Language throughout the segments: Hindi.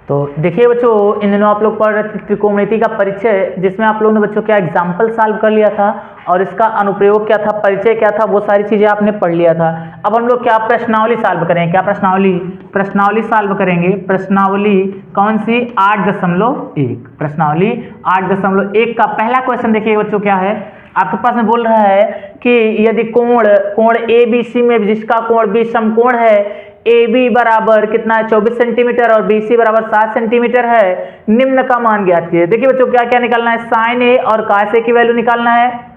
तो देखिए बच्चों, इन दिनों आप लोग पढ़ रहे थे त्रिकोणमिति का परिचय, जिसमें आप लोगों ने बच्चों क्या एग्जाम्पल सॉल्व कर लिया था और इसका अनुप्रयोग क्या था, परिचय क्या था, वो सारी चीज़ें आपने पढ़ लिया था। अब हम लोग क्या प्रश्नावली सॉल्व करेंगे। क्या प्रश्नावली सॉल्व करेंगे। प्रश्नावली कौन सी? 8.1। प्रश्नावली 8.1 का पहला क्वेश्चन देखिए बच्चों क्या है। आपके पास में बोल रहा है कि यदि कोण ए बी सी में जिसका कोण बी समकोण है, ए बी बराबर कितना है 24 सेंटीमीटर और बी सी बराबर 7 सेंटीमीटर है, निम्न का मान ज्ञात कीजिए। देखिए बच्चों क्या क्या निकालना है, साइन ए और कॉस ए की वैल्यू निकालना है,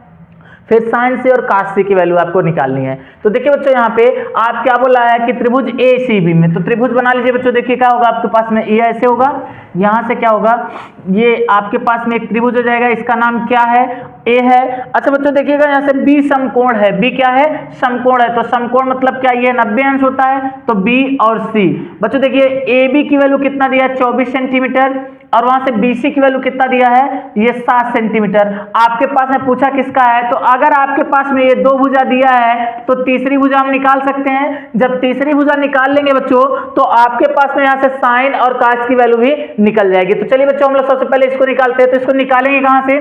फिर साइन सी और कॉस सी की वैल्यू आपको निकालनी है। तो देखिए बच्चों यहाँ पे आप क्या बोला है कि त्रिभुज ए सी बी में, तो त्रिभुज बना लीजिए बच्चों। देखिए क्या होगा आपके पास में, ये ऐसे होगा, यहाँ से क्या होगा, ये आपके पास में एक त्रिभुज हो जाएगा, इसका नाम क्या है, ए है। अच्छा बच्चों देखिएगा यहाँ से बी समकोण है, बी क्या है, समकोण है। तो समकोण मतलब क्या, ये 90 अंश होता है, तो बी और सी। बच्चों देखिए ए बी की वैल्यू कितना दिया है 24 सेंटीमीटर और वहां से BC की वैल्यू कितना दिया है, ये 7 सेंटीमीटर। आपके पास में पूछा किसका है, तो अगर आपके पास में ये दो भुजा दिया है तो तीसरी भुजा हम निकाल सकते हैं। जब तीसरी भुजा निकाल लेंगे बच्चों तो आपके पास में यहाँ से साइन और कॉस की वैल्यू भी निकल जाएगी। तो चलिए बच्चों हम लोग सबसे पहले इसको निकालते हैं। तो इसको निकालेंगे कहां से,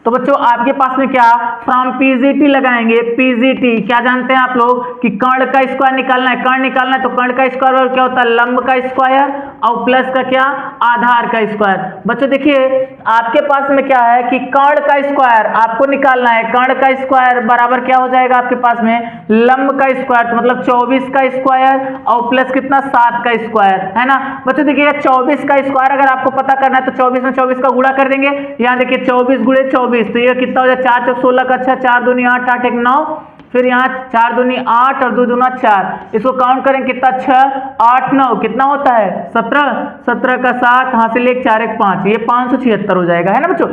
तो बच्चों आपके पास में क्या फ्रॉम पीजीटी लगाएंगे। पीजीटी क्या जानते हैं आप लोग कि कर्ण का स्क्वायर निकालना है, कर्ण निकालना है तो कर्ण का स्क्वायर क्या होता है, लंब का स्क्वायर और प्लस का क्या, आधार का स्क्वायर। बच्चों देखिए आपके पास में क्या है कि कर्ण का स्क्वायर आपको निकालना है, कर्ण का स्क्वायर बराबर क्या हो जाएगा आपके पास में, लंब का स्क्वायर, तो मतलब 24 का स्क्वायर और प्लस कितना 7 का स्क्वायर, है ना। बच्चों देखिएगा 24 का स्क्वायर अगर आपको पता करना है तो 24 में 24 का गुणा कर देंगे। यहाँ देखिए 24 गुणे 24, तो ये कितना हो जाए 4 चौक 16 का, अच्छा 4 दूनी 8, 8 एक 9, फिर यहाँ 4 दूनी 8 और 2 दूना 4, इसको काउंट करें कितना 6 8 9 कितना होता है 17, 17 का 7, हासिल 1 4 1 5, ये 576 हो जाएगा, है ना बच्चों।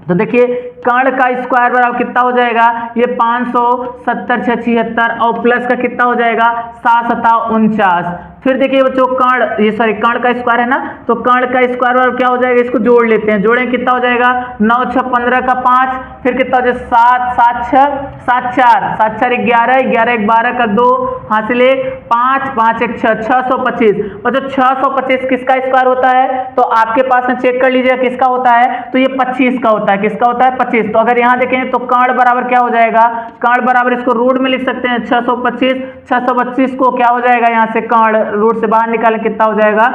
तो देखिए कर्ण का स्क्वायर बराबर कितना हो जाएगा, ये 570 76 और प्लस का कितना हो जाएगा 7 7 49। फिर देखिए बच्चों कर्ण, ये सॉरी कर्ण का स्क्वायर है ना, तो कर्ण का स्क्वायर बराबर क्या हो जाएगा, इसको जोड़ लेते हैं, जोड़ें कितना हो जाएगा 9 6 15 का 5, फिर कितना हो जाएगा 7 7 6 7 4 7 4 11 11 1 12 का 2, हासिल 1 5 5 1 6 625। बच्चों 625 किसका स्क्वायर होता है, तो आपके पास में चेक कर लीजिए किसका होता है, तो ये 25 का होता है, किसका होता है 25। तो अगर यहाँ देखें तो कर्ण बराबर क्या हो जाएगा, कर्ण बराबर इसको रूट में लिख सकते हैं 625, 625 को क्या हो जाएगा यहाँ से कर्ण रूट से बाहर निकालें कितना हो जाएगा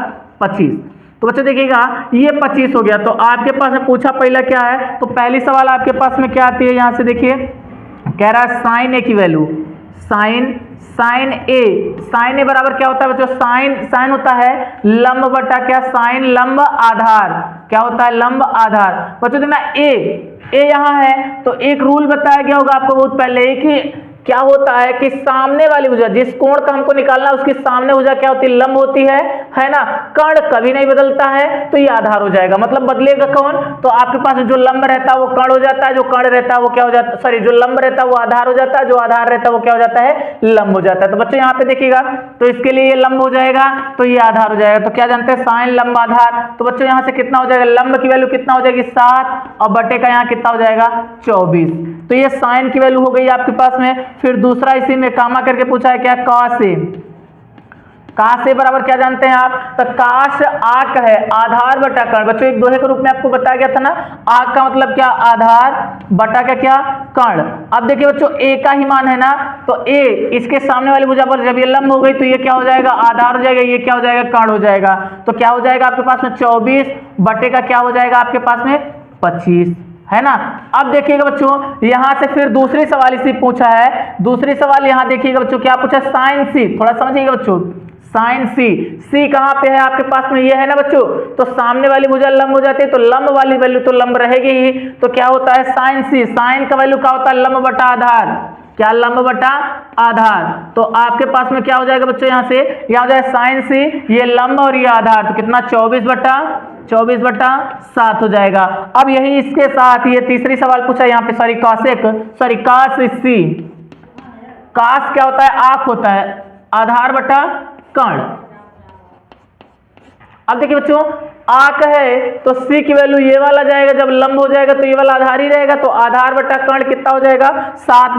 25। तो बच्चों देखिएगा ये 25 हो गया। तो आपके पास में पूछा पहला क्या है, तो पहली सवाल आपके पास में क्या आती है, यहाँ से देखिए कह रहा है साइन ए की वैल्यू, साइन ए बराबर क्या होता है बच्चों, साइन होता है लंब बटा क्या, साइन लंब आधार, क्या होता है लंब आधार। बच्चों देखना ए यहाँ है तो एक रूल बताया गया होगा आपको बहुत पहले कि क्या होता है कि सामने वाली भुजा, जिस कोण का हमको निकालना है उसकी सामने भुजा क्या होती है, लंब होती है ना। कर्ण कभी नहीं बदलता है तो ये आधार हो जाएगा, मतलब बदलेगा कौन, तो आपके पास जो लंब रहता है वो कर्ण हो जाता है, जो कर्ण रहता है वो क्या हो जाता है, सॉरी जो लंब रहता है वो आधार हो जाता है, जो आधार रहता है वो क्या हो जाता है, लंब हो जाता है। तो बच्चों यहाँ पे देखिएगा तो इसके लिए ये लंब हो जाएगा तो ये आधार हो जाएगा। तो क्या जानते हैं साइन लंब आधार, तो बच्चों यहाँ से कितना हो जाएगा, लंब की वैल्यू कितना हो जाएगी 7 और बटे का यहाँ कितना हो जाएगा 24। तो ये साइन की वैल्यू हो गई आपके पास में। फिर दूसरा इसी में कामा करके पूछा है क्या, काश से बराबर क्या जानते हैं आप, तो काश आक है आधार बटा कर्ण। बच्चों एक दोहे के रूप में आपको बताया गया था ना, आक का मतलब क्या, आधार बटा का क्या, कर्ण। अब देखिए बच्चों ए का ही मान है ना, तो ए इसके सामने वाली भुजा पर जब ये लंब हो गई तो ये क्या हो जाएगा, आधार हो जाएगा, ये क्या हो जाएगा कर्ण हो जाएगा। तो क्या हो जाएगा आपके पास में 24 बटे का क्या हो जाएगा आपके पास में 25, है ना। अब देखिएगा बच्चों यहां से फिर दूसरी सवाल इसी पूछा है, दूसरी सवाल यहां देखिएगा बच्चों क्या पूछा, साइन सी, थोड़ा समझिएगा बच्चों, साइन सी कहां पे है आपके पास में, ये है ना बच्चों। तो सामने वाली भुजा लंब हो जाती है तो लंब वाली वैल्यू तो लंब रहेगी ही, तो क्या होता है साइन सी, साइन का वैल्यू क्या होता है लंब बटा आधार, क्या लंब बटा आधार। तो आपके पास में क्या हो जाएगा बच्चों, यहाँ से यहाँ हो जाएगा साइन सी, ये लंब और ये आधार, तो कितना 24 बटा 7 हो जाएगा। अब यही इसके साथ ये तीसरी सवाल पूछा यहाँ पे, कास सी, कास क्या होता है, आंख होता है, आधार बटा कर्ण। अब देखिए बच्चों आंख है तो सी की वैल्यू ये वाला जाएगा, जब लंब हो जाएगा तो ये वाला आधार ही रहेगा, तो आधार बटा कर्ण कितना हो जाएगा 7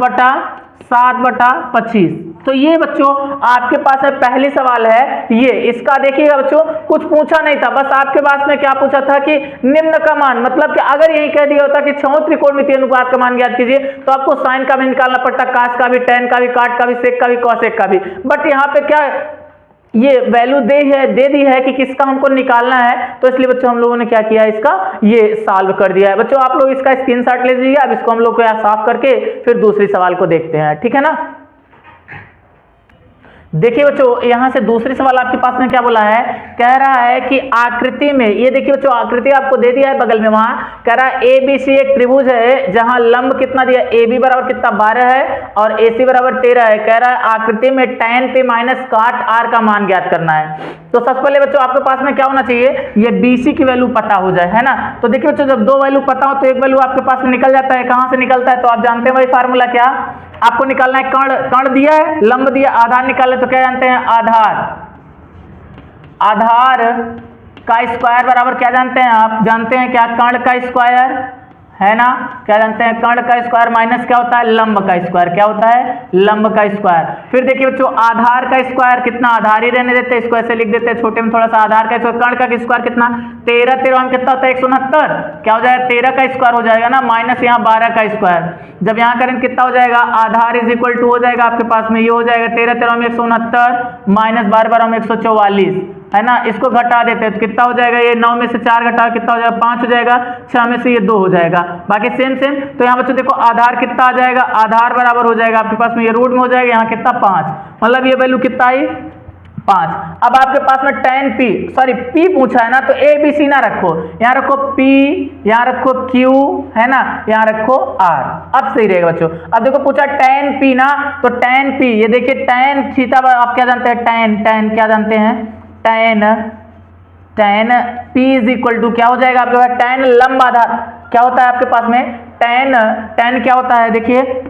बटा 25। तो ये बच्चों आपके पास है पहली सवाल है ये, इसका देखिएगा बच्चों कुछ पूछा नहीं था, बस आपके पास में क्या पूछा था कि निम्न का मान, मतलब कि अगर यही कह दिया होता कि छहों त्रिकोणमितीय अनुपात का मान ज्ञात कीजिए तो आपको साइन का भी निकालना पड़ता, कास का भी, टेन का भी, काट का भी, सेक का भी, कॉसेक का भी। बट यहाँ पे क्या ये वैल्यू दे दी है कि किसका हमको निकालना है, तो इसलिए बच्चों हम लोगों ने क्या किया, इसका ये सॉल्व कर दिया है। बच्चों आप लोग इसका स्क्रीनशॉट ले लीजिए, अब इसको हम लोग को यहाँ साफ करके फिर दूसरी सवाल को देखते हैं, ठीक है ना। देखिए बच्चों यहां से दूसरी सवाल आपके पास में क्या बोला है, कह रहा है कि आकृति में, ये देखिए बच्चों आकृति आपको दे दिया है बगल में, वहां कह रहा है ABC एक त्रिभुज है जहां लंब कितना दिया, AB बराबर कितना 12 है और AC बराबर 13 है। कह रहा है आकृति में tan p माइनस काट r का मान ज्ञात करना है। तो सबसे पहले बच्चों आपके पास में क्या होना चाहिए, ये BC की वैल्यू पता हो जाए, है ना। तो देखिए बच्चों जब दो वैल्यू पता हो तो एक वैल्यू आपके पास में निकल जाता है। कहां से निकलता है, तो आप जानते हैं वही फार्मूला, क्या आपको निकालना है, कर्ण दिया है, लंब दिया, आधार निकाले तो क्या जानते हैं, आधार का स्क्वायर बराबर क्या जानते हैं, आप जानते हैं क्या, कर्ण का स्क्वायर, है ना। क्या जानते हैं, कर्ण का स्क्वायर माइनस क्या होता है, लंब का स्क्वायर, क्या होता है, लंब का स्क्वायर। फिर देखिए बच्चों आधार का स्क्वायर कितना, आधार ही रहने देते हैं, इसको ऐसे लिख देते हैं छोटे में थोड़ा सा, आधार का स्क्वायर, कर्ण का स्क्वायर कितना, 13, 13 में कितना होता है 169, क्या हो जाएगा 13 का स्क्वायर हो जाएगा ना, माइनस यहाँ 12 का स्क्वायर, जब यहाँ करेंगे कितना हो जाएगा, आधार इज इक्वल टू हो जाएगा आपके पास में, ये हो जाएगा 13, 13 में 169 माइनस 12, 12 में 144, है ना। इसको घटा देते हैं तो कितना हो जाएगा, ये 9 में से 4 घटा कितना हो जाएगा, 5 हो जाएगा, 6 में से ये 2 हो जाएगा, बाकी सेम सेम। तो यहाँ बच्चों देखो आधार कितना आ जाएगा, आधार बराबर हो जाएगा आपके पास में, ये रूट में हो जाएगा, यहाँ कितना 5, मतलब ये वैल्यू कितना आई 5। अब आपके पास में tan p, सॉरी p पूछा है ना, तो ABC ना रखो, यहाँ रखो p, यहाँ रखो q, है ना, यहाँ रखो r, अब सही रहेगा बच्चों। अब देखो पूछा tan p ना, तो tan p, ये देखिए tan थीटा आप क्या जानते हैं, tan क्या जानते हैं, tan p is equal to क्या हो जाएगा आपके पास, tan लंब आधार क्या होता है आपके पास में, tan क्या होता है, देखिए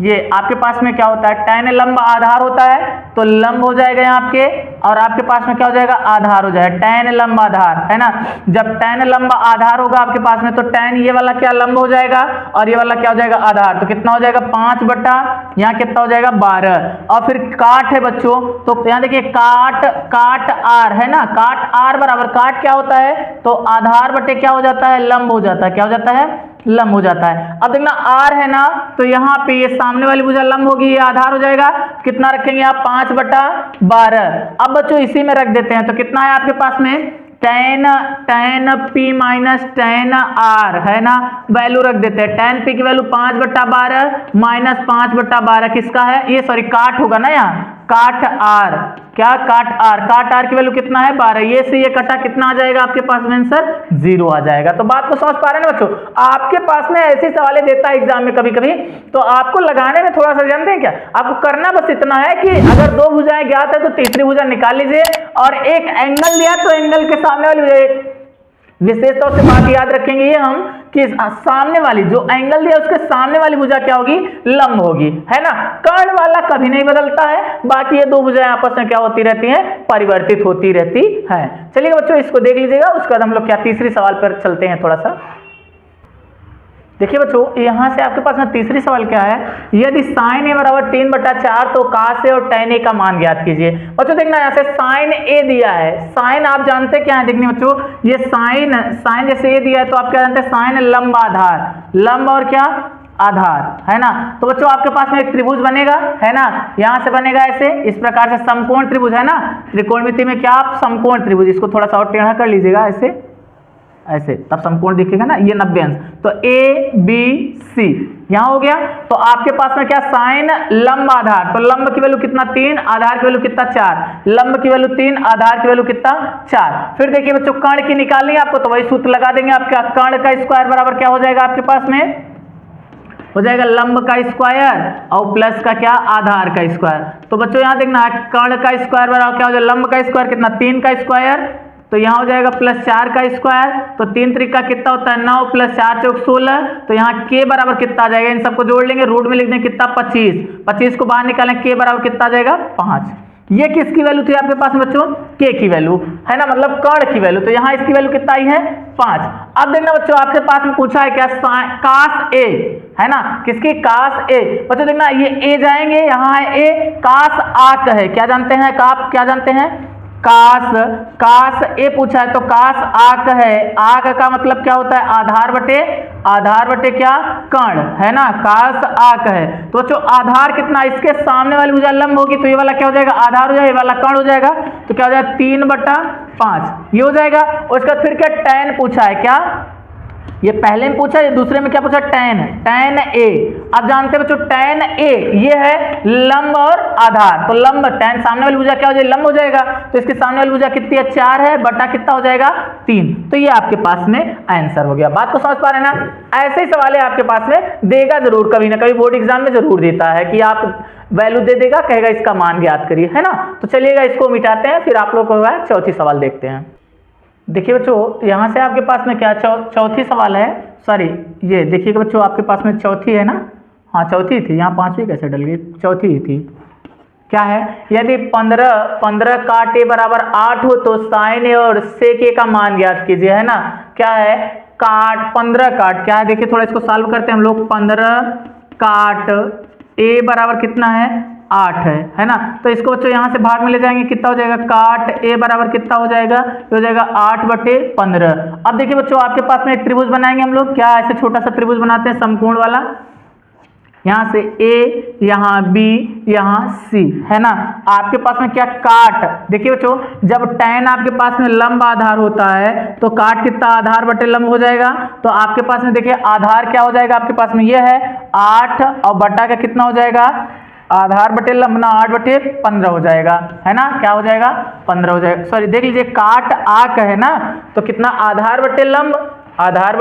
ये आपके पास में क्या होता है, tan लंब आधार होता है, तो लंब हो जाएगा यहाँ आपके, और आपके पास में क्या हो जाएगा, आधार हो जाएगा, tan लंब आधार, है ना। जब tan लंब आधार होगा आपके पास में, तो tan ये वाला क्या लंब हो जाएगा और ये वाला क्या हो जाएगा आधार, तो कितना हो जाएगा 5 बटा यहाँ कितना हो जाएगा 12। और फिर काट है बच्चों, तो यहाँ देखिए काट r, है ना, काट r बराबर, काट क्या होता है, तो आधार बटे क्या हो जाता है, लंब हो जाता है, क्या हो जाता है, लंब हो जाता है। अब देखना r है ना, तो यहाँ पे ये सामने वाली भुजा लंब होगी, ये आधार हो जाएगा, कितना रखेंगे आप 5 बटा 12। अब बच्चों इसी में रख देते हैं, तो कितना है आपके पास में, tan p minus tan r, है ना, वैल्यू रख देते हैं, tan p की वैल्यू 5 बटा 12 माइनस 5 बटा 12 किसका है, ये सॉरी काट होगा ना, यहाँ काट r, क्या काट r की वैल्यू कितना है 12, ये से ये कटा कितना आ जाएगा आपके पास में आंसर 0 आ जाएगा। तो बात को समझ पा रहे हैं ना बच्चों, आपके पास में ऐसे सवालें देता है एग्जाम में कभी कभी, तो आपको लगाने में थोड़ा सा जानते हैं क्या, आपको करना बस इतना है कि अगर दो भुजाएं ज्ञात है तो तीसरी भुजा निकाल लीजिए, और एक एंगल दिया तो एंगल के सामने वाली भुजा, विशेष तौर से बात याद रखेंगे ये हम कि सामने वाली जो एंगल दिया उसके सामने वाली भुजा क्या होगी, लंब होगी, है ना। कर्ण वाला कभी नहीं बदलता है, बाकी ये दो भुजाएं आपस में क्या होती रहती हैं, परिवर्तित होती रहती हैं। चलिए बच्चों इसको देख लीजिएगा, उसके बाद हम लोग क्या तीसरी सवाल पर चलते हैं थोड़ा सा। देखिए बच्चों यहां से आपके पास में तीसरी सवाल क्या है, यदि sin a बराबर 3 बटा 4 तो cos a और tan a का मान ज्ञात कीजिए। बच्चों देखना यहाँ से sin a दिया है, sin आप जानते क्या है, देखने बच्चों ये sin जैसे a दिया है तो आप क्या जानते हैं, sin लंब आधार, लंब और क्या आधार, है ना। तो बच्चों आपके पास में एक त्रिभुज बनेगा, है ना, यहां से बनेगा ऐसे इस प्रकार से समकोण त्रिभुज, है ना, त्रिकोणमिति में क्या आप समकोण त्रिभुज, इसको थोड़ा सा और टेढ़ा कर लीजिएगा ऐसे ऐसे, तब समकोण दिखेगा ना, ये 90 अंश, तो ए बी सी यहां हो गया। तो आपके पास में क्या साइन लंब आधार, तो लंब की वैल्यू कितना 3, आधार की वैल्यू कितना 4, लंब की वैल्यू 3, आधार की वैल्यू कितना 4। फिर देखिए बच्चों कर्ण की निकालनी है आपको, तो वही सूत्र लगा देंगे, आपका कर्ण का स्क्वायर बराबर क्या हो जाएगा आपके पास में, हो जाएगा लंब का स्क्वायर और प्लस का क्या आधार का स्क्वायर। तो बच्चों यहां देखना है कर्ण का स्क्वायर बराबर क्या हो जाएगा, लंब का स्क्वायर कितना 3 का स्क्वायर, तो यहाँ हो जाएगा प्लस 4 का स्क्वायर, तो 3 त्रिका कितना होता है 9 प्लस 4 चौक 16, तो यहाँ के बराबर कितना आ जाएगा, इन सबको जोड़ लेंगे, रूट में लिख देंगे कितना 25 को बाहर निकालें, के बराबर कितना आ जाएगा 5। ये किसकी वैल्यू थी आपके पास में बच्चों, के की वैल्यू है ना, मतलब कर्ण की वैल्यू। तो यहाँ इसकी वैल्यू कितना आई है 5। अब देखना बच्चों आपके पास में पूछा है क्या, कास ए है ना, किसकी, कास ए। बच्चों देखना ये ए जाएंगे, यहाँ है ए, कास आक है, क्या जानते हैं, काप क्या जानते हैं, कास ए पूछा है तो कास आक है। आक का मतलब क्या होता है, आधार बटे क्या, कर्ण है ना, कास आक है। तो बच्चों आधार कितना, इसके सामने वाली भुजा लंब होगी तो ये वाला क्या हो जाएगा, आधार हो जाएगा, ये वाला कर्ण हो जाएगा, तो क्या हो जाएगा 3/5 ये हो जाएगा। और उसका फिर क्या, tan पूछा है, क्या ये पहले में पूछा, ये दूसरे में क्या पूछा, tan ए। अब जानते हैं बच्चों tan ए ये है लंब और आधार, तो लंब tan सामने वाली भुजा क्या हो जाएगी, लंब हो जाएगा, तो इसके सामने वाली भुजा कितनी है, 4 है, बटा कितना हो जाएगा 3। तो ये आपके पास में आंसर हो गया। बात को समझ पा रहे हैं ना, ऐसे ही सवाल है आपके पास में, देगा जरूर कभी ना कभी, बोर्ड एग्जाम में जरूर देता है कि आप वैल्यू दे देगा, कहेगा इसका मान ज्ञात करिए, है ना। तो चलिएगा इसको मिटाते हैं, फिर आप लोग को चौथी सवाल देखते हैं। देखिए बच्चों यहाँ से आपके पास में क्या चौथी सवाल है, सॉरी ये देखिएगा बच्चों आपके पास में चौथी है ना, हाँ चौथी थी, यहाँ पांचवी कैसे डल गई, चौथी ही थी। क्या है, यदि 15 काट ए बराबर 8 हो तो साइन ए और सेक ए का मान ज्ञात कीजिए, है ना। क्या है, काट 15 काट क्या है, देखिए थोड़ा इसको सॉल्व करते हैं हम लोग। 15 काट ए बराबर कितना है, 8 है ना। तो इसको बच्चों यहाँ से भाग में ले जाएंगे, कितना हो जाएगा, काट ए बराबर कितना हो जाएगा, हो जाएगा 8/15। अब देखिए बच्चों आपके पास में एक त्रिभुज बनाएंगे हम लोग, क्या ऐसे छोटा सा त्रिभुज बनाते हैं समकोण वाला, यहाँ से ए, यहाँ बी, यहाँ सी, है ना। आपके पास में क्या, काट, देखिए बच्चों जब tan आपके पास में लंब आधार होता है तो काट कितना, आधार बटे लंब हो जाएगा। तो आपके पास में देखिए आधार क्या हो जाएगा, आपके पास में ये है 8 और बटा का कितना हो जाएगा, आधार बटे लंब ना 8/15 हो जाएगा, है ना, क्या हो जाएगा 15 हो जाएगा। सॉरी देख लीजिए काट आक है ना, तो कितना आधार बटे लंब, आधार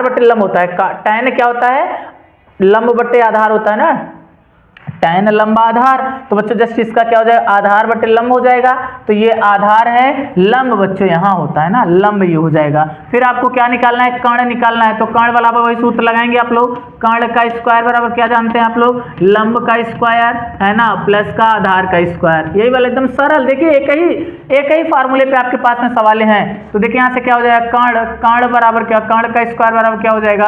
बटे लंब होता है, tan क्या होता है, लंब बटे आधार होता है ना, tan लंबा आधार। तो बच्चों जस्ट इसका क्या हो जाएगा, आधार बटे लंब हो जाएगा, तो ये आधार है, लंब बच्चों यहाँ होता है ना, लंब ये हो जाएगा। फिर आपको क्या निकालना है, कर्ण निकालना है, तो कर्ण वाला वही सूत्र लगाएंगे आप लोग, कर्ण का स्क्वायर बराबर क्या जानते हैं आप लोग, लंब का स्क्वायर, है ना, प्लस का आधार का स्क्वायर, यही वाला एकदम सरल। देखिए एक ही फार्मूले पे आपके पास में सवाल हैं। तो देखिए यहाँ से क्या हो जाएगा, कर्ण बराबर क्या, कर्ण का स्क्वायर बराबर क्या हो जाएगा,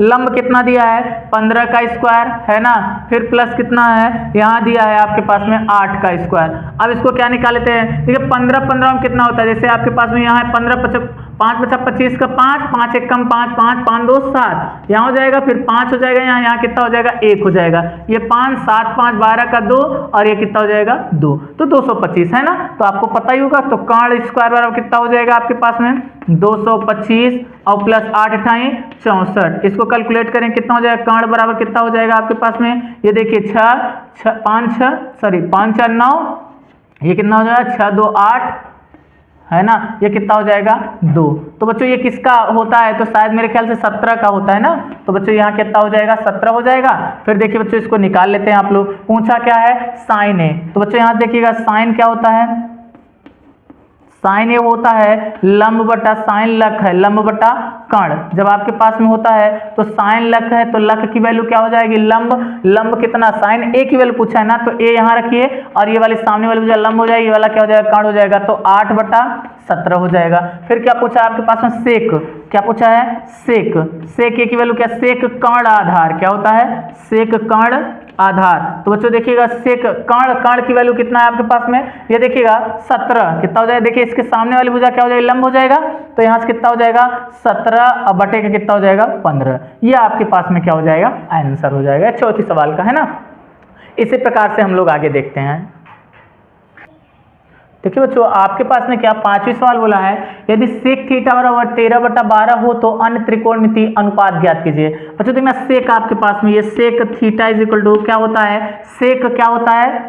लंब कितना दिया है 15 का स्क्वायर, है ना, फिर प्लस कितना है, यहाँ दिया है आपके पास में 8 का स्क्वायर। अब इसको क्या निकाल लेते हैं, देखिए 15 में कितना होता है, जैसे आपके पास में यहाँ है 15 5 × 25 का 5, 5 1 कम 5, 5 5 2 7, यहाँ हो जाएगा, फिर 5 हो जाएगा, यहाँ कितना हो जाएगा 1 हो जाएगा, ये 5 7 5 12 का 2 और ये कितना हो जाएगा 2, तो 225 है ना। तो आपको पता ही होगा, तो कर्ण स्क्वायर बराबर कितना हो जाएगा आपके पास में 225 और प्लस 8 × 64, इसको कैलकुलेट करें कितना हो जाएगा, कर्ण बराबर कितना हो जाएगा आपके पास में, ये देखिए 5 4 9, ये कितना हो जाएगा 6 2 8, है ना, ये कितना हो जाएगा 2। तो बच्चों ये किसका होता है, तो शायद मेरे ख्याल से 17 का होता है ना। तो बच्चों यहाँ कितना हो जाएगा 17 हो जाएगा। फिर देखिए बच्चों इसको निकाल लेते हैं आप लोग, पूछा क्या है साइन ए, तो बच्चों यहाँ देखिएगा साइन क्या होता है, साइन ए होता है लंब बटा, साइन लक है लंब बटा कर्ण। जब आपके पास में होता है तो साइन लक है तो लक की वैल्यू क्या हो जाएगी, लंब कितना, साइन ए की वैल्यू पूछा है ना, तो ए यहाँ रखिए और ये वाली सामने वाली जो लंब हो जाएगी, ये वाला क्या हो जाएगा कर्ण हो जाएगा, तो 8/17 हो जाएगा। फिर क्या पूछा है आपके पास में सेक, क्या पूछा है सेक ए की वैल्यू क्या, सेक कर्ण आधार, क्या होता है सेक कर्ण आधार। तो बच्चों देखिएगा सेक कर्ण की वैल्यू कितना है आपके पास में, ये देखिएगा 17 कितना हो जाएगा, देखिए इसके सामने वाली भुजा क्या हो जाएगी, लंब हो जाएगा, तो यहाँ से कितना हो जाएगा 17 और बटे का कितना हो जाएगा 15, ये आपके पास में क्या हो जाएगा आंसर हो जाएगा चौथी सवाल का, है ना। इसी प्रकार से हम लोग आगे देखते हैं। देखिए बच्चों आपके पास में क्या पांचवी सवाल बोला है, यदि सेक थीटा बराबर 13/12 हो तो अन्य त्रिकोणमिति अनुपात ज्ञात कीजिए। बच्चों देखना सेक आपके पास में ये sec theta is equal to क्या होता है, सेक क्या होता है,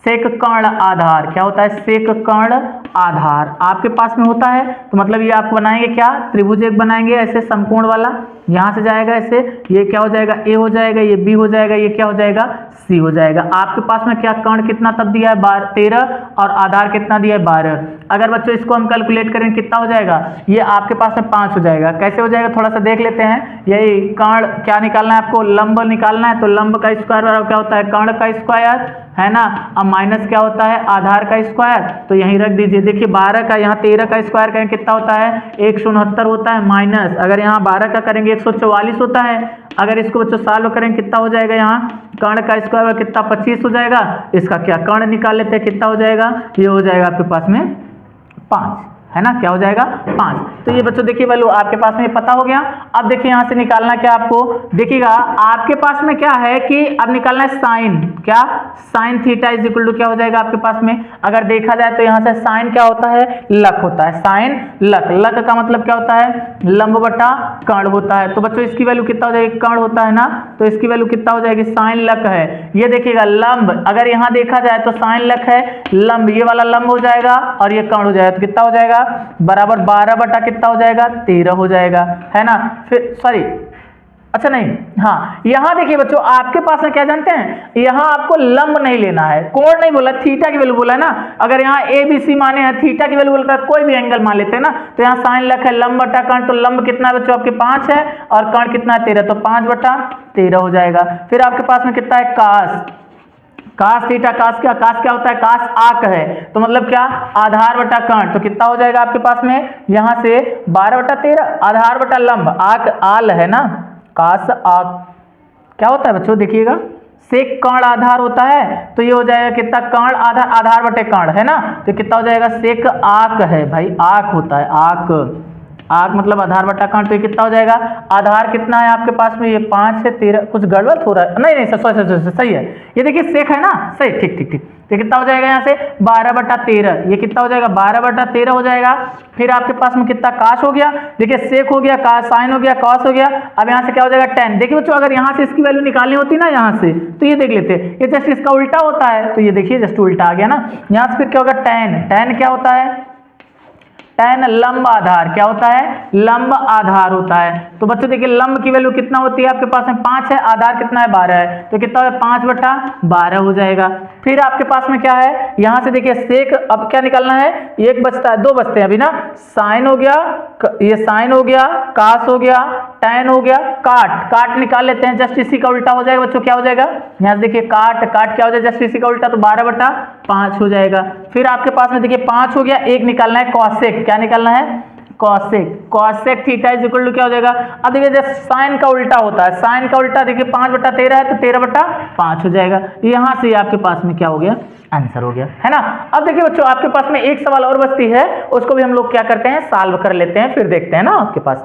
सेक कर्ण आधार, क्या होता है सेक कर्ण आधार आपके पास में होता है। तो मतलब ये आप बनाएंगे क्या, त्रिभुज एक बनाएंगे ऐसे समकोण वाला, यहाँ से जाएगा ऐसे, ये क्या हो जाएगा ए हो जाएगा, ये बी हो जाएगा, ये क्या हो जाएगा सी हो जाएगा। आपके पास में क्या कर्ण कितना तब दिया है 13 और आधार कितना दिया है 12। अगर बच्चों इसको हम कैलकुलेट करें कितना हो जाएगा, ये आपके पास में 5 हो जाएगा। कैसे हो जाएगा थोड़ा सा देख लेते हैं। यही कर्ण क्या निकालना है आपको, लंब निकालना है। तो लंब का स्क्वायर बराबर क्या होता है, कर्ण का स्क्वायर, है ना। अब माइनस क्या होता है, आधार का स्क्वायर, तो यहीं रख दीजिए। देखिए 12 का यहाँ 13 का स्क्वायर करें कितना होता है 169 होता है, माइनस अगर यहाँ 12 का करेंगे 144 होता है। अगर इसको बच्चों सॉल्व करेंगे कितना हो जाएगा, यहाँ कर्ण का स्क्वायर कितना 25 हो जाएगा। इसका क्या कर्ण निकाल लेते हैं, कितना हो जाएगा, ये हो जाएगा आपके पास में 5, है ना। क्या हो जाएगा 5। तो ये बच्चों देखिए वैल्यू आपके पास में पता हो गया। अब देखिए यहाँ से निकालना क्या आपको, देखिएगा आपके पास में क्या है कि अब निकालना है साइन, क्या sine theta is equal to क्या हो जाएगा आपके पास में। अगर देखा जाए तो यहाँ से साइन क्या होता है, लक होता है, साइन लक। लक का मतलब क्या होता है, लंब बटा कर्ण होता है। तो बच्चों इसकी वैल्यू कितना हो जाएगी, कर्ण होता है ना, तो इसकी वैल्यू कितना हो जाएगी, साइन लक है। ये देखिएगा लंब, अगर यहाँ देखा जाए तो साइन लक है, लंब ये वाला लंब हो जाएगा और ये कर्ण हो जाएगा। तो कितना हो जाएगा बराबर 12 बटा कितना हो जाएगा 13 हो जाएगा, है ना। फिर सॉरी अच्छा नहीं, हाँ यहाँ देखिए बच्चों आपके पास में क्या जानते हैं, यहाँ आपको लंब नहीं लेना है, कोण नहीं बोला, थीटा की वैल्यू बोला है ना। अगर यहाँ ए बी सी माने हैं, थीटा की वैल्यू बोलता है, कोई भी एंगल मान लेते हैं ना। तो यहाँ साइन लक है, लंब बटा कर्ण, तो लंब कितना है बच्चों आपके 5 है और कर्ण कितना है 13, तो 5 बटा 13 हो जाएगा। फिर आपके पास में कितना है कास, कास थीटा, कास क्या होता है, कास आक है। तो मतलब क्या, आधार बटा कर्ण, तो कितना हो जाएगा आपके पास में यहाँ से 12 बटा 13, आधार बटा लंब, आक आल है ना, कास आक क्या होता है बच्चों देखिएगा, सेक कर्ण आधार होता है। तो ये हो जाएगा कितना, कर्ण आधार, आधार बटे कर्ण, है ना। तो कितना हो जाएगा, सेक आक है भाई, आक होता है, आक आक मतलब आधार बटा कर्ण। तो ये कितना हो जाएगा, आधार कितना है आपके पास में, ये 5 है, 13 कुछ गड़बड़ हो रहा है, नहीं सही है, ये देखिए सेक है ना, सही, ठीक ठीक ठीक। तो कितना हो जाएगा यहाँ से 12 बटा 13, ये कितना हो जाएगा 12 बटा 13 हो जाएगा। फिर आपके पास में कितना काश हो गया, देखिए सेक हो गया, काश साइन हो गया, कॉस हो गया। अब यहाँ से क्या हो जाएगा tan। देखिए बच्चों अगर यहाँ से इसकी वैल्यू निकालनी होती ना यहाँ से, तो ये देख लेते, ये जस्ट इसका उल्टा होता है। तो ये देखिए जस्ट उल्टा आ गया ना। यहाँ से फिर क्या होगा tan क्या होता है, tan लंब आधार, क्या होता है, लंब आधार होता है। तो बच्चों देखिए लंब की वैल्यू कितना होती है आपके पास में 5 है, आधार कितना है 12 है, तो कितना है 5 बटा 12 हो जाएगा। फिर आपके पास में क्या है, यहाँ से देखिए सेक, अब क्या निकालना है, एक बचता है, 2 बचते हैं अभी ना, साइन हो गया, ये साइन हो गया, कास हो गया, tan हो गया, काट निकाल लेते हैं, जस्ट इसी का उल्टा हो जाएगा बच्चों। क्या हो जाएगा यहाँ से देखिए काट क्या हो जाएगा, जस्ट इसी का उल्टा, तो 12 बटा 5 हो जाएगा। फिर आपके पास में देखिए 5 हो गया, एक निकालना है कॉसेक, क्या निकालना है, cosec theta is equal to क्या हो जाएगा। अब देखिए जस्ट साइन का उल्टा होता है, साइन का उल्टा देखिए 5 बटा 13 है, तो 13 बटा 5 हो जाएगा। यहाँ से आपके पास में क्या हो गया, आंसर हो गया, है ना। अब देखिए बच्चों आपके पास में एक सवाल और बचती है, उसको भी हम लोग क्या करते हैं, सॉल्व कर लेते हैं, फिर देखते हैं ना आपके पास।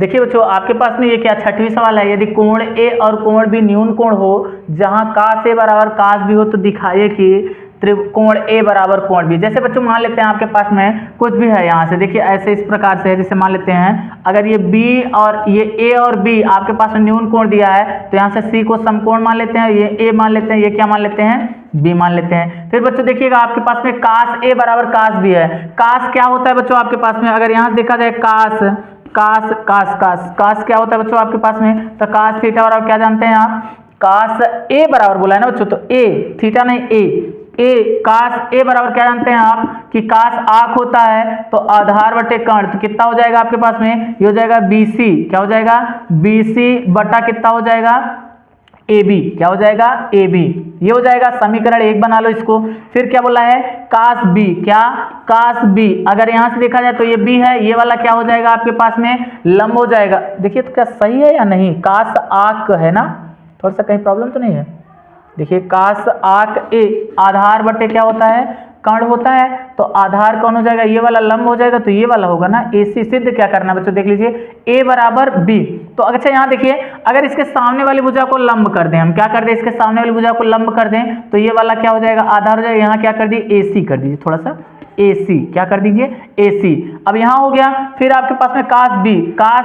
देखिए बच्चों आपके पास में ये क्या 6वां सवाल है, यदि कोण ए और कोण बी न्यून कोण हो, जहां कास ए बराबर कास बी हो, तो दिखाइए कि त्रिकोण ए बराबर कोण बी। जैसे बच्चों मान लेते हैं आपके पास में कुछ भी है, यहाँ से देखिए ऐसे इस प्रकार से है, जैसे मान लेते हैं अगर ये बी और ये ए और बी आपके पास में न्यून कोण दिया है, तो यहाँ से सी को समकोण मान लेते हैं, ये ए मान लेते हैं, ये क्या मान लेते हैं, बी मान लेते हैं। फिर बच्चों देखिएगा आपके पास में कास ए बराबर कास बी है। कास क्या होता है बच्चों आपके पास में, अगर यहाँ से देखा जाए कास क्या होता है बच्चों आपके पास में, तो कास थीटा बराबर क्या जानते हैं आप, कास ए बराबर बोला है ना बच्चों, तो ए थीटा नहीं ए कास ए बराबर क्या जानते हैं आप कि कास आंख होता है, तो आधार बटे कर्ण, तो कितना हो जाएगा आपके पास में, ये हो जाएगा BC, क्या हो जाएगा BC बटा कितना हो जाएगा AB, क्या हो जाएगा AB, ये हो जाएगा समीकरण 1 बना लो इसको। फिर क्या बोला है, कास B, क्या कास B, अगर यहां से देखा जाए तो ये B है, ये वाला क्या हो जाएगा आपके पास में लंब हो जाएगा। देखिए तो क्या सही है या नहीं, कास आक है ना, थोड़ा सा कहीं प्रॉब्लम तो नहीं है। देखिए कास आक ए, आधार बटे क्या होता है कर्ण होता है, तो आधार कौन हो जाएगा, ये वाला लंब हो जाएगा, तो ये वाला होगा ना AC। सिद्ध क्या करना बच्चों देख लीजिए, A बराबर B। तो अच्छा यहाँ देखिए अगर इसके सामने वाली भुजा को लंब कर दें, हम क्या कर दें, इसके सामने वाली भुजा को लंब कर दें, तो ये वाला क्या हो जाएगा आधार हो जाएगा, यहाँ क्या कर दिए AC कर दीजिए, थोड़ा सा AC, क्या कर दीजिए AC। अब यहाँ हो गया, फिर आपके पास में कास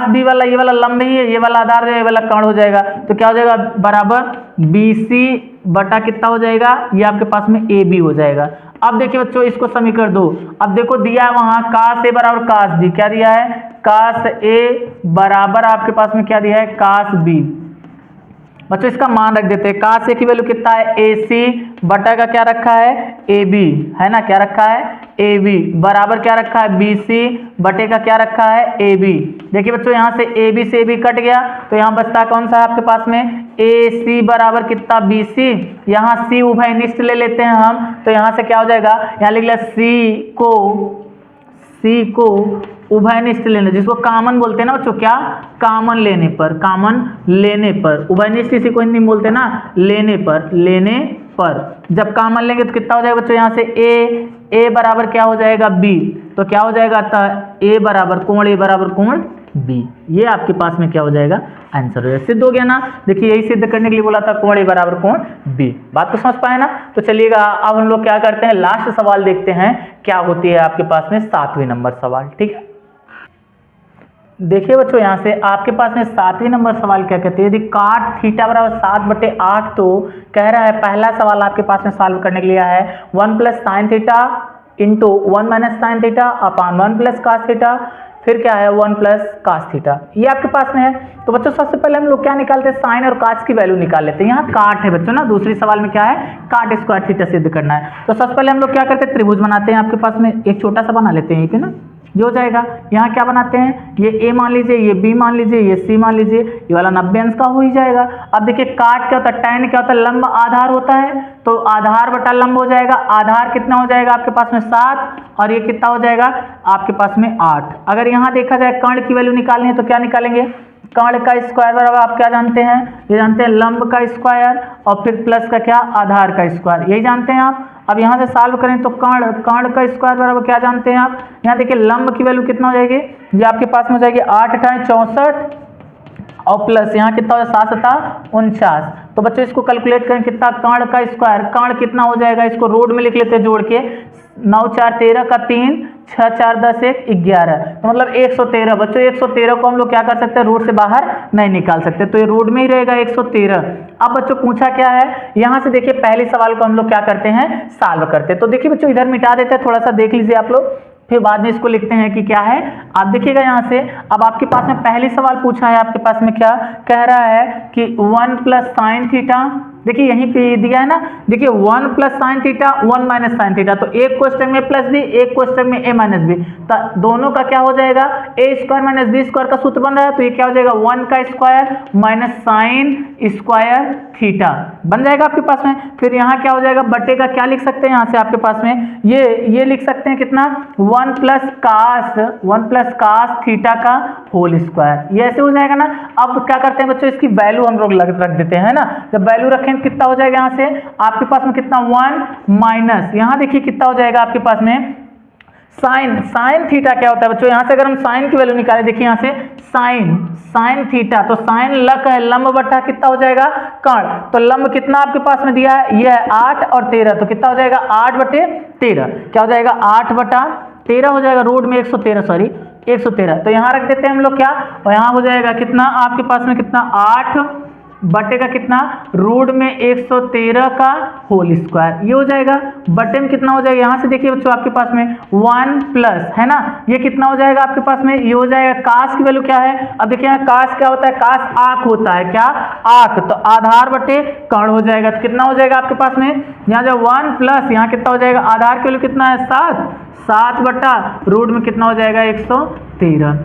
B वाला, ये वाला लंब ही है, ये वाला आधार है, ये वाला कर्ण हो जाएगा, तो क्या हो जाएगा बराबर BC बटा कितना हो जाएगा, ये आपके पास में AB हो जाएगा। अब देखिए बच्चों इसको समीकरण 2, अब देखो दिया है वहां कास ए बराबर कास बी, क्या दिया है कास ए बराबर आपके पास में क्या दिया है कास बी। बच्चों इसका मान रख देते हैं, कास ए की वैल्यू कितना है ए सी बटा का क्या रखा है ए बी, है ना, क्या रखा है ए बी बराबर क्या रखा है बी सी बटे का क्या रखा है ए बी। देखिए बच्चों यहाँ से ए बी से ए बी कट गया तो यहाँ बचता कौन सा है आपके पास में ए सी बराबर कितना बी सी, यहाँ सी उभयनिष्ठ ले लेते हैं हम, तो यहाँ से क्या हो जाएगा, यहाँ लिख लिया सी को उभयनिष्ठ लेने, जिसको कॉमन बोलते हैं ना बच्चों, क्या कॉमन लेने पर उभयनिष्ठ इसी को हिंदी में बोलते हैं ना, लेने पर जब कॉमन लेंगे तो कितना हो जाएगा बच्चों, यहाँ से ए बराबर क्या हो जाएगा बी, तो क्या हो जाएगा ए बराबर कोण बी, ये आपके पास में क्या हो जाएगा आंसर हो जाएगा। सिद्ध हो गया ना। देखिए यही सिद्ध करने के लिए बोला था कोण ए बराबर कोण बी, बात को समझ पाए ना। तो चलिएगा अब हम लोग क्या करते हैं, लास्ट सवाल देखते हैं क्या होती है आपके पास में 7वें नंबर सवाल, ठीक है। देखिए बच्चों यहाँ से आपके पास में 7वें नंबर सवाल क्या कहते हैं, यदि काट थीटा बराबर 7/8, तो कह रहा है पहला सवाल आपके पास में सॉल्व करने के लिए है 1 + sin theta into 1 - sin theta upon 1 + cos theta, फिर क्या है 1 + cos थीटा, ये आपके पास में है। तो बच्चों सबसे पहले हम लोग क्या निकालते हैं, साइन और cos की वैल्यू निकाल लेते हैं। यहाँ काट है बच्चों ना, दूसरी सवाल में क्या है काट स्क्वायर थीटा सिद्ध करना है। तो सबसे पहले हम लोग क्या करते हैं, त्रिभुज बनाते हैं, आपके पास में एक छोटा सा बना लेते हैं ये ना, ये हो जाएगा। यहाँ क्या बनाते हैं, ये ए मान लीजिए, ये बी मान लीजिए, ये सी मान लीजिए, ये वाला 90 अंश का हो ही जाएगा। अब देखिए काट क्या होता है, tan क्या होता है, लंब आधार होता है, तो आधार बटा लंब हो जाएगा। आधार कितना हो जाएगा आपके पास में 7 और ये कितना हो जाएगा आपके पास में 8। अगर यहाँ देखा जाए कर्ण की वैल्यू निकालनी है तो क्या निकालेंगे, कर्ण का स्क्वायर बराबर आप क्या जानते हैं, ये जानते हैं लंब का स्क्वायर और फिर प्लस का क्या आधार का स्क्वायर, यही जानते हैं आप। अब यहाँ से सॉल्व करें तो कर्ण का स्क्वायर बराबर क्या जानते हैं आप, यहाँ देखिए लंब की वैल्यू कितना हो जाएगी, ये आपके पास में हो जाएगी 8 × 64 और प्लस यहाँ कितना हो जाएगा 7 × 49। तो बच्चों इसको कैलकुलेट करें कितना, कर्ण का स्क्वायर, कर्ण कितना हो जाएगा, इसको रोड में लिख लेते हैं जोड़ के, 9 × 4 = 13 का 3, 6 × 4 = 10, 1 = 11, तो मतलब 113। बच्चों 113 को हम लोग क्या कर सकते हैं, रूट से बाहर नहीं निकाल सकते, तो ये रूट में ही रहेगा 113। अब बच्चों पूछा क्या है, यहाँ से देखिए पहले सवाल को हम लोग क्या करते हैं सॉल्व करते हैं। तो देखिए बच्चों इधर मिटा देते हैं, थोड़ा सा देख लीजिए आप लोग, फिर बाद में इसको लिखते हैं कि क्या है। आप देखिएगा यहाँ से, अब आपके पास में पहले सवाल पूछा है, आपके पास में क्या कह रहा है कि 1 + sin थीटा, देखिए यहीं पे दिया है ना, देखिए 1 + sin थीटा 1 - sin थीटा, तो एक क्वेश्चन में प्लस बी, एक क्वेश्चन में a - b, तो दोनों का क्या हो जाएगा a² - b² का सूत्र बन रहा है, तो ये क्या हो जाएगा 1 का square minus sine square theta बन जाएगा आपके पास में। फिर यहाँ क्या हो जाएगा बटे का क्या लिख सकते हैं, यहाँ से आपके पास में ये लिख सकते हैं कितना 1 + cos थीटा का होल स्क्वायर, ये ऐसे हो जाएगा ना। अब क्या करते हैं बच्चों, इसकी वैल्यू हम लोग रख देते हैं ना, जब वैल्यू रखें कितना हो जाएगा, यहाँ से आपके पास में कितना 1 माइनस, यहाँ देखिए कितना हो जाएगा आपके पास में साइन थीटा क्या होता है बच्चों, यहाँ से अगर हम साइन की वैल्यू निकालें, देखिए यहाँ से साइन थीटा, तो साइन लक है लंब बटा कितना हो जाएगा कर्ण, तो लंब कितना आपके पास में दिया है, ये है 8 और 13, तो कितना हो जाएगा 8/13, क्या हो जाएगा 8/13 हो जाएगा, रूट में 113, तो यहाँ रख देते हैं हम लोग क्या, और यहाँ हो जाएगा कितना आपके पास में कितना 8 बटे का कितना रूट में 113 का होल स्क्वायर, ये हो जाएगा। बटे में कितना हो जाएगा, यहाँ से देखिए बच्चों आपके पास में 1 प्लस है ना, ये कितना हो जाएगा आपके पास में, ये हो जाएगा कास की वैल्यू क्या है, अब देखिए यहाँ कास क्या होता है, कास आंख होता है, क्या आंख, तो आधार बटे कर्ण हो जाएगा, तो कितना हो जाएगा आपके पास में, यहाँ जो 1 प्लस यहाँ कितना हो जाएगा, आधार की वैल्यू कितना है 7 बटा रूट में कितना हो जाएगा 113,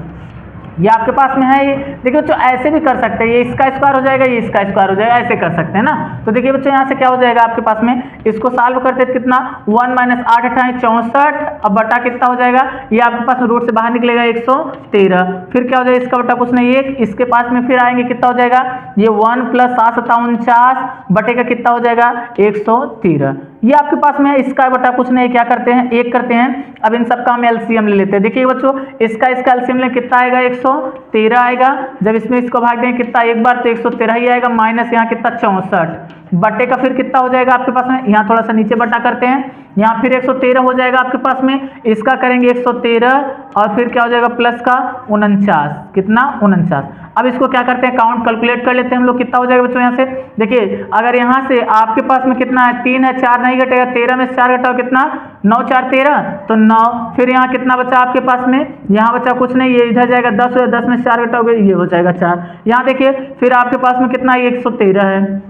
ये आपके पास में है। ये देखिए बच्चों ऐसे भी कर सकते हैं, ये इसका स्क्वायर हो जाएगा, ये इसका स्क्वायर हो जाएगा, ऐसे कर सकते हैं ना। तो देखिए बच्चों यहाँ से क्या हो जाएगा आपके पास में, इसको सॉल्व करते हैं कितना 1 - 8 × 64, अब बटा कितना हो जाएगा, ये आपके पास में रूट से बाहर निकलेगा 113, फिर क्या हो जाएगा इसका बटा कुछ नहीं 1, इसके पास में फिर आएंगे कितना हो जाएगा, ये 1 + 7 = 49 बटे का कितना हो जाएगा 113, ये आपके पास में है। इसका बटा कुछ नहीं, क्या करते हैं 1 करते हैं। अब इन सब का हम एलसीएम ले लेते हैं। देखिए बच्चों इसका एलसीएम ले कितना आएगा 113 आएगा, जब इसमें इसको भाग देंगे कितना एक बार तो 113 ही आएगा, माइनस यहाँ कितना 64 बटे का फिर कितना हो जाएगा आपके पास में, यहाँ थोड़ा सा नीचे बटा करते हैं, यहाँ फिर 113 हो जाएगा आपके पास में, इसका करेंगे 113 और फिर क्या हो जाएगा प्लस का 49, कितना 49। अब इसको क्या करते हैं, काउंट कैलकुलेट कर लेते हैं हम लोग। कितना हो जाएगा बच्चों यहाँ से, देखिए अगर यहाँ से आपके पास में कितना है, 3 है, 4 नहीं घटेगा, 13 में से 4 घटाओ कितना, 9 4 13, तो 9। फिर यहाँ कितना बचा आपके पास में, यहाँ बचा कुछ नहीं, ये इधर जाएगा 10 है, 10 में से 4 घटाओगे ये हो जाएगा 4। यहाँ देखिए फिर आपके पास में कितना, 113 है,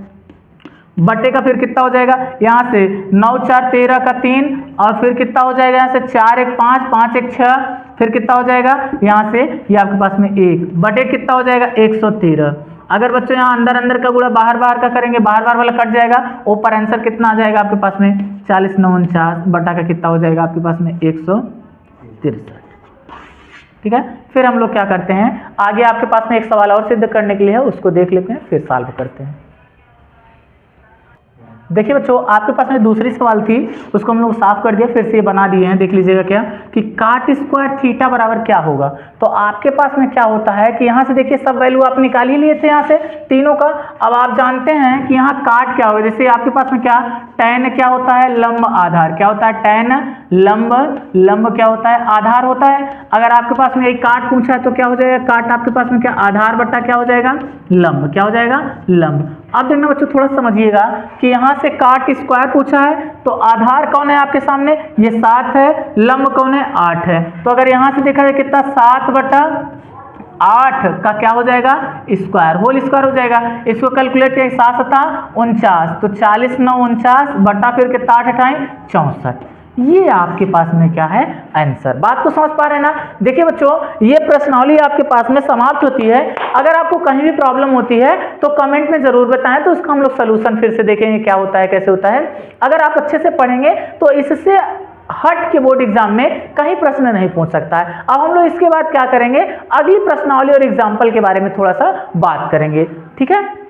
बटे का फिर कितना हो जाएगा, यहाँ से 9 4 13 का 3, और फिर कितना हो जाएगा यहाँ से 4 1 5 5 1 6, फिर कितना हो जाएगा यहाँ से, ये आपके पास में 1 बटे कितना हो जाएगा 113। अगर बच्चों यहाँ अंदर अंदर का गुणा बाहर बाहर का करेंगे, बाहर बाहर वाला कट जाएगा, ऊपर आंसर कितना आ जाएगा आपके पास में 40 9 49, बटा का कितना हो जाएगा आपके पास में 163। ठीक है, फिर हम लोग क्या करते हैं, आगे आपके पास में एक सवाल और सिद्ध करने के लिए है, उसको देख लेते हैं फिर सॉल्व करते हैं। देखिए बच्चों आपके पास में दूसरी सवाल थी, उसको हम लोग साफ कर दिया, फिर से ये बना दिए हैं। देख लीजिएगा क्या कि काट स्क्वायर थीटा बराबर क्या होगा। तो आपके पास में क्या होता है कि यहाँ से देखिए सब वैल्यू आप निकाल ही लिए थे यहाँ से तीनों का। अब आप जानते हैं कि यहाँ काट क्या होगा, जैसे आपके पास में क्या tan क्या होता है, लंब आधार क्या होता है, tan लंब क्या होता है, आधार होता है। अगर आपके पास में एक काट पूछा है तो क्या हो जाएगा, काट आपके पास में क्या आधार बट्टा क्या हो जाएगा, लंब क्या हो जाएगा, लंब। अब देखना बच्चों थोड़ा समझिएगा कि यहाँ से काट स्क्वायर पूछा है तो आधार कौन है आपके सामने, ये 7 है, लंब कौन है 8 है। तो अगर यहाँ से देखा जाए कितना 7/8 का क्या हो जाएगा स्क्वायर, होल स्क्वायर हो जाएगा। इसको कैलकुलेट किया 7 7 49, तो 40 9 49 बटा फिर कितना 8 8 64। ये आपके पास में क्या है आंसर। बात को समझ पा रहे हैं ना। देखिए बच्चों ये प्रश्नावली आपके पास में समाप्त होती है। अगर आपको कहीं भी प्रॉब्लम होती है तो कमेंट में जरूर बताएं, तो उसका हम लोग सलूशन फिर से देखेंगे क्या होता है कैसे होता है। अगर आप अच्छे से पढ़ेंगे तो इससे हट के बोर्ड एग्जाम में कहीं प्रश्न नहीं पूछ सकता है। अब हम लोग इसके बाद क्या करेंगे, अगली प्रश्नावली और एग्जाम्पल के बारे में थोड़ा सा बात करेंगे। ठीक है।